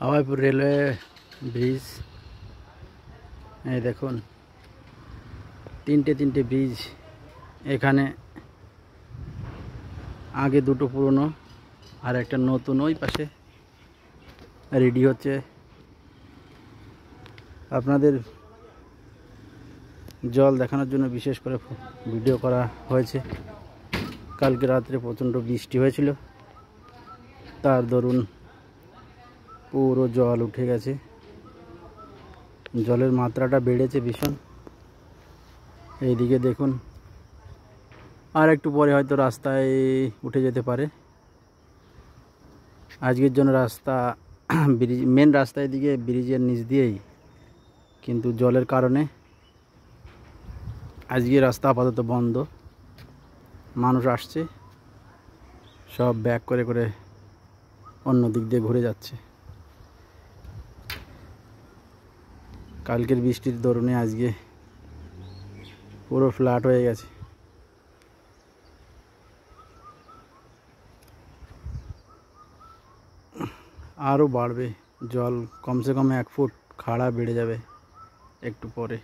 হাওয়াইপুর railway bridge. এই দেখুন তিনটে ব্রিজ এখানে, আগে দুটো পুরনো আর একটা নতুন ওই পাশে রেডি হচ্ছে। আপনাদের জল দেখানোর জন্য বিশেষ করে ভিডিও করা হয়েছে। কালকে রাত্রে প্রচণ্ড বৃষ্টি হয়েছিল, তার দরুন পুরো জল উঠে গেছে, জলের মাত্রাটা বেড়েছে ভীষণ। এইদিকে দেখুন, আর একটু পরে হয়তো রাস্তায় উঠে যেতে পারে। আজকের জন্য রাস্তা ব্রিজ, মেন রাস্তা এদিকে ব্রিজের নিচ দিয়েই, কিন্তু জলের কারণে আজকে রাস্তা আপাতত বন্ধ। মানুষ আসছে, সব ব্যাক করে করে অন্য দিক দিয়ে ঘুরে যাচ্ছে। কালকের বৃষ্টির দরুনে আজকে পুরো ফ্ল্যাট হয়ে গেছে। আরও বাড়বে জল, কমসে কম 1 ফুট খাড়া বেড়ে যাবে একটু পরে।